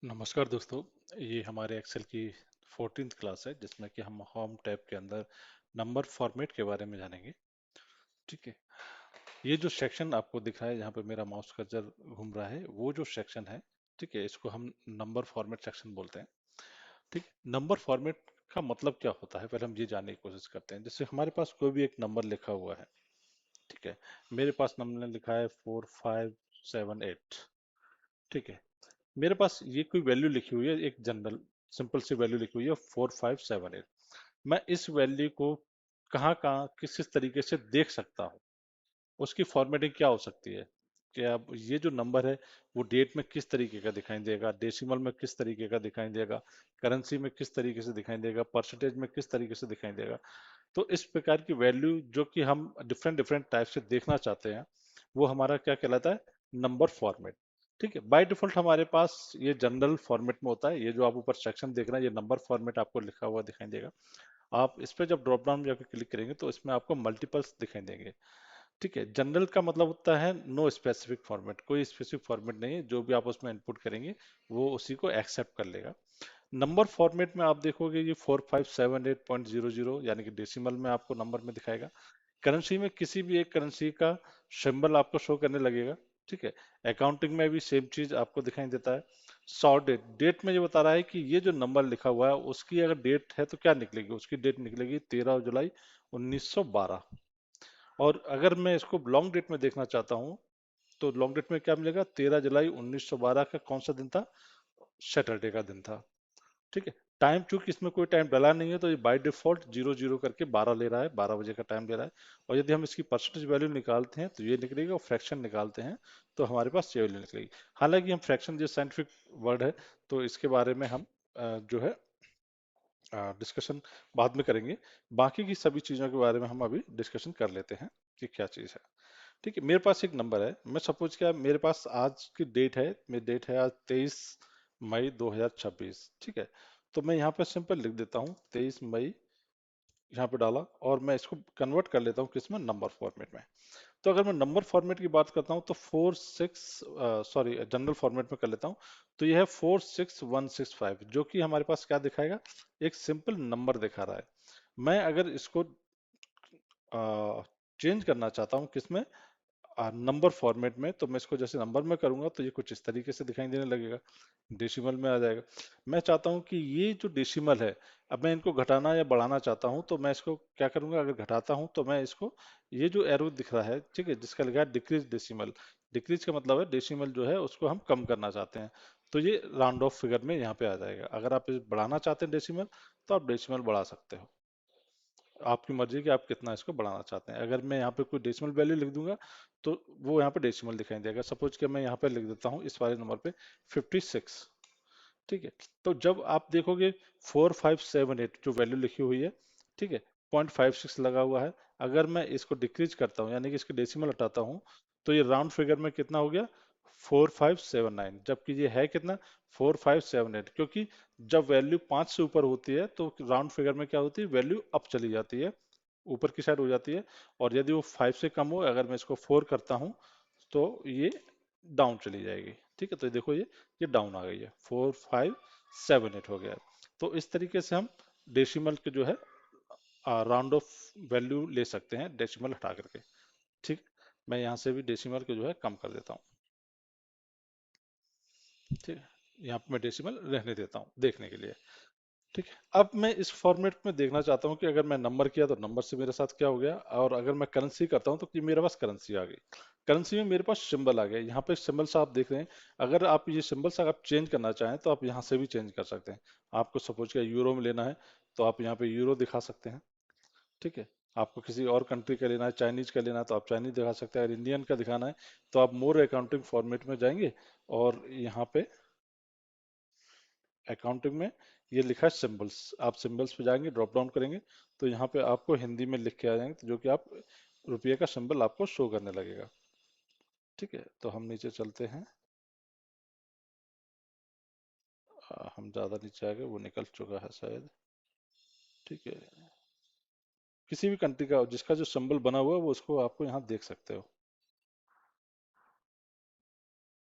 नमस्कार दोस्तों। ये हमारे एक्सेल की 14th क्लास है जिसमें कि हम होम टैब के अंदर नंबर फॉर्मेट के बारे में जानेंगे। ठीक है। ये जो सेक्शन आपको दिख रहा है, यहाँ पे मेरा माउस कर्सर घूम रहा है, वो जो सेक्शन है, ठीक है, इसको हम नंबर फॉर्मेट सेक्शन बोलते हैं। ठीक है। नंबर फॉर्मेट का मतलब क्या होता है, पहले हम ये जानने की कोशिश करते हैं। जैसे हमारे पास कोई भी एक नंबर लिखा हुआ है, ठीक है। मेरे पास नंबर लिखा है 4578। ठीक है। मेरे पास ये कोई वैल्यू लिखी हुई है, एक जनरल सिंपल सी वैल्यू लिखी हुई है 4578। मैं इस वैल्यू को कहाँ कहाँ किस किस तरीके से देख सकता हूँ, उसकी फॉर्मेटिंग क्या हो सकती है कि अब ये जो नंबर है वो डेट में किस तरीके का दिखाई देगा, डेसिमल में किस तरीके का दिखाई देगा, करेंसी में किस तरीके से दिखाई देगा, परसेंटेज में किस तरीके से दिखाई देगा। तो इस प्रकार की वैल्यू जो कि हम डिफरेंट डिफरेंट टाइप से देखना चाहते हैं, वो हमारा क्या कहलाता है, नंबर फॉर्मेट। ठीक है। बाय डिफॉल्ट हमारे पास ये जनरल फॉर्मेट में होता है। ये जो आप ऊपर सेक्शन देख रहे हैं, ये नंबर फॉर्मेट आपको लिखा हुआ दिखाई देगा। आप इस पे जब ड्रॉप डाउन में जाकर क्लिक करेंगे तो इसमें आपको मल्टीपल्स दिखाई देंगे। ठीक है। जनरल का मतलब होता है नो स्पेसिफिक फॉर्मेट, कोई स्पेसिफिक फॉर्मेट नहीं है, जो भी आप उसमें इनपुट करेंगे वो उसी को एक्सेप्ट कर लेगा। नंबर फॉर्मेट में आप देखोगे ये 4578.00 यानी कि डेसिमल में आपको नंबर में दिखाएगा। करेंसी में किसी भी एक करेंसी का सिंबल आपको शो करने लगेगा। ठीक है। अकाउंटिंग में भी सेम चीज आपको दिखाई देता है। सॉर्ट डेट, डेट में ये बता रहा है कि ये जो नंबर लिखा हुआ है उसकी अगर डेट है तो क्या निकलेगी, उसकी डेट निकलेगी 13 जुलाई 1912। और अगर मैं इसको लॉन्ग डेट में देखना चाहता हूँ तो लॉन्ग डेट में क्या मिलेगा, 13 जुलाई 1912 का कौन सा दिन था, सैटरडे का दिन था। ठीक है। टाइम चूंकि इसमें कोई टाइम डला नहीं है तो ये बाय डिफॉल्ट 00 करके 12 ले रहा है, 12 बजे का टाइम ले रहा है। और यदि हम इसकी परसेंटेज वैल्यू निकालते हैं तो ये निकलेगी, और फ्रैक्शन निकालते हैं तो हमारे पास ये वैल्यू निकलेगी। हालांकि हम फ्रैक्शन जो साइंटिफिक वर्ड है, तो इसके बारे में हम जो है डिस्कशन बाद में करेंगे। बाकी की सभी चीजों के बारे में हम अभी डिस्कशन कर लेते हैं कि क्या चीज है। ठीक है। मेरे पास एक नंबर है, मैं सपोज क्या मेरे पास आज की डेट है, मेरी डेट है आज 23 मई 2026। ठीक है। तो मैं यहाँ पे सिंपल लिख देता हूँ 23 मई, यहाँ पे डाला, और मैं इसको कन्वर्ट कर लेता हूँ किसमें, नंबर फॉर्मेट में। तो अगर मैं नंबर फॉर्मेट की बात करता हूँ तो 46 सॉरी जनरल फॉर्मेट में कर लेता हूँ। तो यह है 46165, जो कि हमारे पास क्या दिखाएगा, एक सिंपल नंबर दिखा रहा है। मैं अगर इसको चेंज करना चाहता हूँ किसमें, नंबर फॉर्मेट में, तो मैं इसको जैसे नंबर में करूंगा तो ये कुछ इस तरीके से दिखाई देने लगेगा, डेसिमल में आ जाएगा। मैं चाहता हूं कि ये जो डेसिमल है, अब मैं इनको घटाना या बढ़ाना चाहता हूं, तो मैं इसको क्या करूंगा, अगर घटाता हूं तो मैं इसको, ये जो एरो दिख रहा है, ठीक है, जिसका लिखा है डिक्रीज डेसिमल, डिक्रीज का मतलब है डेसिमल जो है उसको हम कम करना चाहते हैं, तो ये राउंड ऑफ फिगर में यहाँ पे आ जाएगा। अगर आप इसे बढ़ाना चाहते हैं डेसिमल, तो आप डेसिमल बढ़ा सकते हो। आपकी मर्जी कि आप कितना इसको बढ़ाना चाहते हैं। अगर मैं यहाँ पे कोई डेसिमल वैल्यू लिख दूंगा तो वो यहाँ पे डेसिमल दिखाई देगा। सपोज कि मैं यहाँ पे लिख देता हूँ इस वाले नंबर पे 56। ठीक है। तो जब आप देखोगे 4578 जो वैल्यू लिखी हुई है, ठीक है, 0.56 लगा हुआ है। अगर मैं इसको डिक्रीज करता हूँ यानी कि इसके डेसिमल हटाता हूँ, तो ये राउंड फिगर में कितना हो गया, 4579, जबकि ये है कितना, 4578। क्योंकि जब वैल्यू 5 से ऊपर होती है तो राउंड फिगर में क्या होती है, वैल्यू अप चली जाती है, ऊपर की साइड हो जाती है। और यदि वो 5 से कम हो, अगर मैं इसको 4 करता हूँ तो ये डाउन चली जाएगी। ठीक है। तो देखो ये डाउन आ गई है, 4578 हो गया है। तो इस तरीके से हम डेसिमल के जो है राउंड ऑफ वैल्यू ले सकते हैं डेसिमल हटा करके। ठीक। मैं यहाँ से भी डेसिमल के जो है कम कर देता हूँ। ठीक है। यहाँ पे मैं डेसिमल रहने देता हूँ देखने के लिए। ठीक है। अब मैं इस फॉर्मेट में देखना चाहता हूँ कि अगर मैं नंबर किया तो नंबर से मेरे साथ क्या हो गया, और अगर मैं करेंसी करता हूँ तो कि मेरे पास करेंसी आ गई। करेंसी में मेरे पास सिंबल आ गया, यहाँ पे सिंबल्स आप देख रहे हैं। अगर आप ये सिंबल्स अगर आप चेंज करना चाहें तो आप यहाँ से भी चेंज कर सकते हैं। आपको सपोज क्या यूरो में लेना है तो आप यहाँ पे यूरो दिखा सकते हैं। ठीक है। आपको किसी और कंट्री का लेना है, चाइनीज का लेना है तो आप चाइनीज दिखा सकते हैं। अगर इंडियन का दिखाना है तो आप मोर अकाउंटिंग फॉर्मेट में जाएंगे, और यहाँ पे अकाउंटिंग में ये लिखा है सिंबल्स, आप सिंबल्स पे जाएंगे, ड्रॉप डाउन करेंगे, तो यहाँ पे आपको हिंदी में लिख के आ जाएंगे, तो जो कि आप रुपये का सिंबल आपको शो करने लगेगा। ठीक है। तो हम नीचे चलते हैं। हम ज़्यादा नीचे आ गए, वो निकल चुका है शायद। ठीक है। किसी भी कंट्री का जिसका जो सिंबल बना हुआ है वो उसको आपको यहाँ देख सकते हो।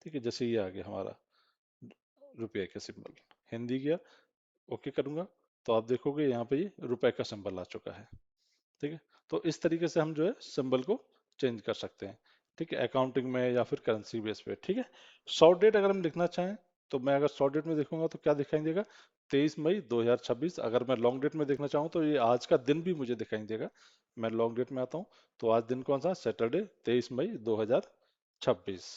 ठीक है। जैसे ये आ गया हमारा रुपये के सिंबल, हिंदी किया, ओके करूंगा तो आप देखोगे यहाँ पे ये रुपए का सिंबल आ चुका है। ठीक है, तो इस तरीके से हम जो है सिंबल को चेंज कर सकते हैं। ठीक है, अकाउंटिंग में या फिर करेंसी बेस पे। ठीक है, शॉर्ट डेट अगर हम लिखना चाहें तो मैं अगर शॉर्ट डेट में देखूंगा तो क्या दिखाई देगा, 23 मई 2026। अगर मैं लॉन्ग डेट में देखना चाहूँ तो ये आज का दिन भी मुझे दिखाई देगा। मैं लॉन्ग डेट में आता हूँ तो आज दिन कौन सा, सैटरडे 23 मई 2026।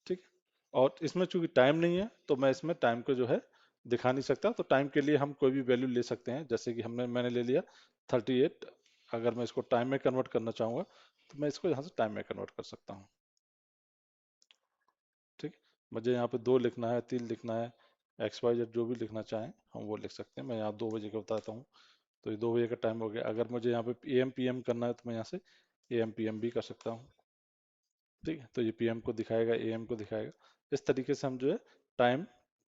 ठीक है, और इसमें चूंकि टाइम नहीं है तो मैं इसमें टाइम को जो है दिखा नहीं सकता। तो टाइम के लिए हम कोई भी वैल्यू ले सकते हैं, जैसे कि मैंने ले लिया 38। अगर मैं इसको टाइम में कन्वर्ट करना चाहूंगा तो मैं इसको यहाँ से टाइम में कन्वर्ट कर सकता हूँ। ठीक, मुझे यहाँ पे 2 लिखना है, 3 लिखना है, XYZ जो भी लिखना चाहें हम वो लिख सकते हैं। मैं यहाँ 2 बजे का बताता हूँ, तो ये 2 बजे का टाइम हो गया। अगर मुझे यहाँ पे AM PM करना है तो मैं यहाँ से AM PM भी कर सकता हूँ। ठीक है, तो ये PM को दिखाएगा, AM को दिखाएगा। इस तरीके से हम जो है टाइम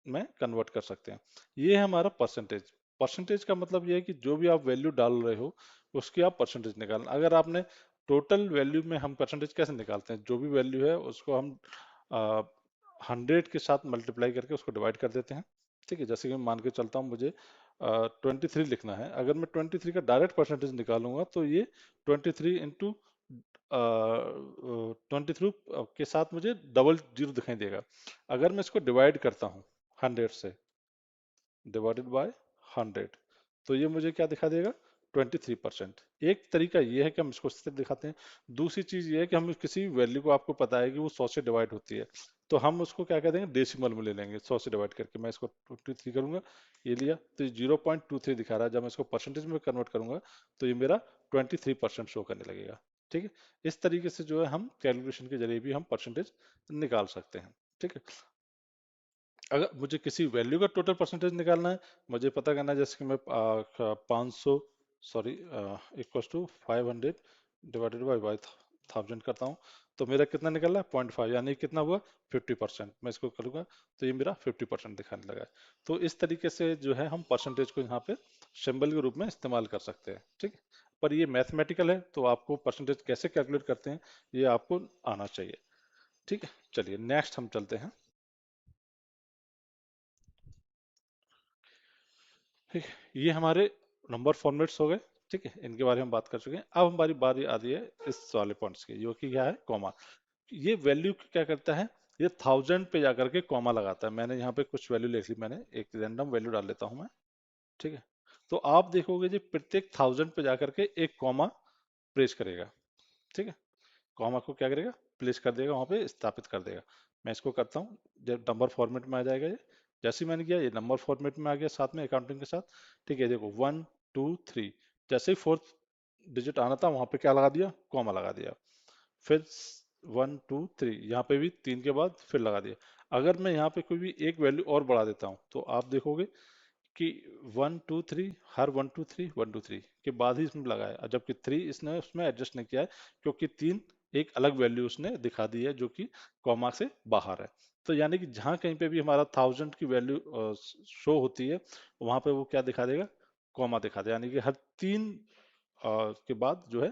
में कन्वर्ट कर सकते हैं। ये है हमारा परसेंटेज। परसेंटेज का मतलब ये है कि जो भी आप वैल्यू डाल रहे हो उसकी आप परसेंटेज निकालना। अगर आपने टोटल वैल्यू में, हम परसेंटेज कैसे निकालते हैं, जो भी वैल्यू है उसको हम 100 के साथ मल्टीप्लाई करके उसको डिवाइड कर देते हैं। ठीक है, जैसे कि मैं मान के चलता हूँ मुझे 23 लिखना है। अगर मैं 23 का डायरेक्ट परसेंटेज निकालूंगा तो ये 23 इंटू 23 के साथ मुझे डबल जीरो दिखाई देगा। अगर मैं इसको डिवाइड करता हूँ 100 से, डिवाइडेड बाय 100, तो ये मुझे क्या दिखा देगा, 23%। एक तरीका ये है कि हम इसको इस तरह दिखाते हैं। दूसरी चीज ये है कि हम किसी वैल्यू को, आपको पता है कि वो 100 से डिवाइड होती है, तो हम उसको क्या कर देंगे, डेसिमल में ले लेंगे। 100 से डिवाइड करके मैं इसको 23 करूंगा, ये लिया तो ये 0.23 दिखा रहा है। जब मैं इसको परसेंटेज में कन्वर्ट करूंगा तो ये मेरा 23% शो करने लगेगा। ठीक है, इस तरीके से जो है हम कैलकुलेशन के जरिए भी हम परसेंटेज निकाल सकते हैं। ठीक है, अगर मुझे किसी वैल्यू का टोटल परसेंटेज निकालना है, मुझे पता करना है, जैसे कि मैं 500, sorry, equals to 500 divided by 1000 करता हूँ, तो मेरा कितना निकल रहा है, 0.5, यानी कितना हुआ, 50%। मैं इसको करूँगा तो ये मेरा 50% दिखाने लगा है। तो इस तरीके से जो है हम परसेंटेज को यहाँ पे सिंबल के रूप में इस्तेमाल कर सकते हैं। ठीक है, पर ये मैथमेटिकल है तो आपको परसेंटेज कैसे कैलकुलेट करते हैं ये आपको आना चाहिए। ठीक है, चलिए नेक्स्ट हम चलते हैं। ठीक है, ये हमारे नंबर फॉर्मेट्स हो गए। ठीक है, इनके बारे में बात कर चुके हैं। अब हमारी बारी आ रही है इस वाले पॉइंट्स की, जो कि क्या है, कॉमा। ये वैल्यू क्या करता है, ये 1000 पे जाकर के कॉमा लगाता है। मैंने यहाँ पे कुछ वैल्यू लिख ली, मैंने एक रैंडम वैल्यू डाल लेता हूँ मैं। ठीक है, तो आप देखोगे जी प्रत्येक 1000 पे जाकर के एक कॉमा प्रेस करेगा। ठीक है, कॉमा को क्या करेगा, प्लेस कर देगा, वहां पे स्थापित कर देगा। मैं इसको करता हूँ, जब नंबर फॉर्मेट में आ जाएगा ये, जैसे ही मैंने किया ये नंबर फॉर्मेट में आ गया साथ में अकाउंटिंग के साथ। ठीक है, देखो 1 2 3, जैसे ही फोर्थ डिजिट आना था वहां पे क्या लगा दिया, कॉमा लगा दिया। फिर 1 2 3, यहाँ पे भी 3 के बाद फिर लगा दिया। अगर मैं यहाँ पे कोई भी एक वैल्यू और बढ़ा देता हूँ तो आप देखोगे कि 1 2 3, हर 1 2 3 1 2 3 के बाद ही इसमें लगाया है, जबकि 3 इसने उसमें एडजस्ट नहीं किया है, क्योंकि 3 एक अलग वैल्यू उसने दिखा दी है जो कि कॉमा से बाहर है। तो यानी कि जहां कहीं पे भी हमारा 1000 की वैल्यू शो होती है, वहां पे वो क्या दिखा देगा, कॉमा दिखा देगा। यानी कि हर 3 के बाद जो है,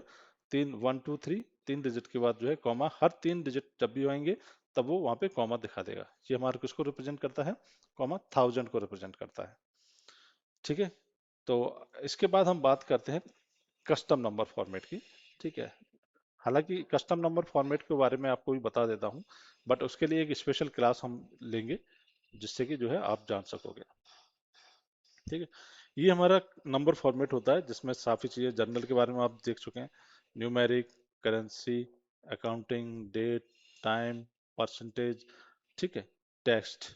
3 1 2 3 3 डिजिट के बाद जो है कॉमा, हर 3 डिजिट जब भी आएंगे तब वो वहां पे कॉमा दिखा देगा। ये हमारा किसको रिप्रेजेंट करता है, कॉमा 1000 को रिप्रेजेंट करता है। ठीक है, तो इसके बाद हम बात करते हैं कस्टम नंबर फॉर्मेट की। ठीक है, हालांकि कस्टम नंबर फॉर्मेट के बारे में आपको भी बता देता हूं, बट उसके लिए एक स्पेशल क्लास हम लेंगे जिससे कि जो है आप जान सकोगे। ठीक है, ये हमारा नंबर फॉर्मेट होता है जिसमें काफी चीजें जनरल के बारे में आप देख चुके हैं, numeric, currency, accounting, date, time, percentage. ठीक है, टेक्स्ट।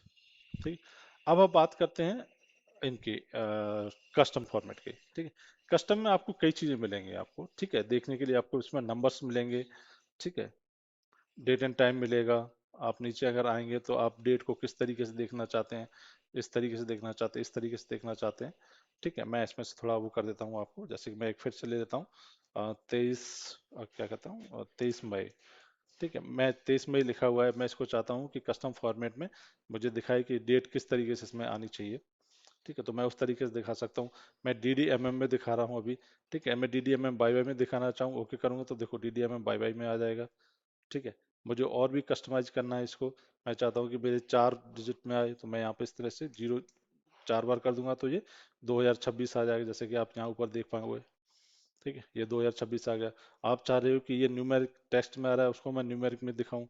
ठीक, अब हम बात करते हैं इनकी कस्टम फॉर्मेट की। ठीक है, कस्टम में आपको कई चीजें मिलेंगी आपको। ठीक है, देखने के लिए आपको इसमें नंबर्स मिलेंगे। ठीक है, डेट एंड टाइम मिलेगा। आप नीचे अगर आएंगे तो आप डेट को किस तरीके से देखना चाहते हैं, इस तरीके से देखना चाहते हैं, इस तरीके से देखना चाहते हैं। ठीक है, मैं इसमें से थोड़ा वो कर देता हूँ आपको, जैसे कि मैं एक फिर से ले लेता हूँ 23, क्या कहता हूँ, 23 मई। ठीक है, मैं 23 मई लिखा हुआ है, मैं इसको चाहता हूँ कि कस्टम फॉर्मेट में मुझे दिखाए कि डेट किस तरीके से इसमें आनी चाहिए। ठीक है, तो मैं उस तरीके से दिखा सकता हूँ। मैं DDMM में दिखा रहा हूँ अभी। ठीक है, मैं DDMM बाई बाई में दिखाना चाहूँ, ओके करूंगा तो देखो DDMM बाई बाई में आ जाएगा। ठीक है, मुझे और भी कस्टमाइज करना है इसको, मैं चाहता हूँ कि मेरे 4 डिजिट में आए, तो मैं यहाँ पे इस तरह से 0 4 बार कर दूंगा तो ये 2026 आ जाएगा, जैसे कि आप यहाँ ऊपर देख पाओगे। ठीक है, ये 2026 आ गया। आप चाह रहे हो कि ये न्यूमेरिक टेक्स्ट में आ रहा है, उसको मैं न्यूमेरिक में दिखाऊं।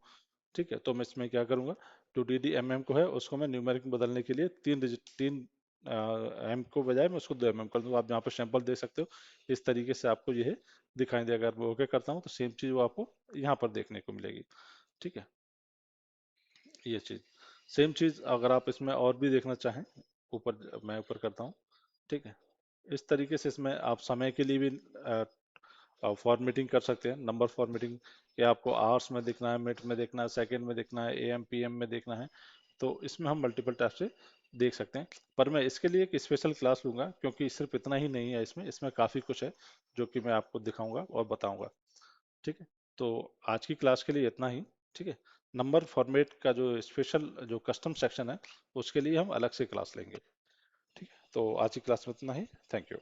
ठीक है, तो मैं इसमें क्या करूंगा, 2 dd mm को है, उसको मैं न्यूमेरिक में बदलने के लिए 3 डिजिट 3 एम को बजाय मैं उसको 2 mm कर दूंगा। आप यहाँ पर सैंपल देख सकते हो, इस तरीके से आपको यह दिखाई देगा। अगर मैं ओके करता हूँ तो सेम चीज़ वो आपको यहाँ पर देखने को मिलेगी। ठीक है, ये चीज़, सेम चीज़ अगर आप इसमें और भी देखना चाहें, ऊपर मैं ऊपर करता हूँ। ठीक है, इस तरीके से इसमें आप समय के लिए भी फॉर्मेटिंग कर सकते हैं, नंबर फॉर्मेटिंग, कि आपको आवर्स में देखना है, मिनट में देखना है, सेकंड में देखना है, एम पीएम में देखना है, तो इसमें हम मल्टीपल टाइप से देख सकते हैं। पर मैं इसके लिए एक स्पेशल क्लास लूंगा, क्योंकि सिर्फ इतना ही नहीं है, इसमें इसमें काफ़ी कुछ है जो कि मैं आपको दिखाऊंगा और बताऊंगा। ठीक है, तो आज की क्लास के लिए इतना ही। ठीक है, नंबर फॉर्मेट का जो स्पेशल जो कस्टम सेक्शन है, उसके लिए हम अलग से क्लास लेंगे। ठीक है, तो आज की क्लास में इतना ही। Thank you.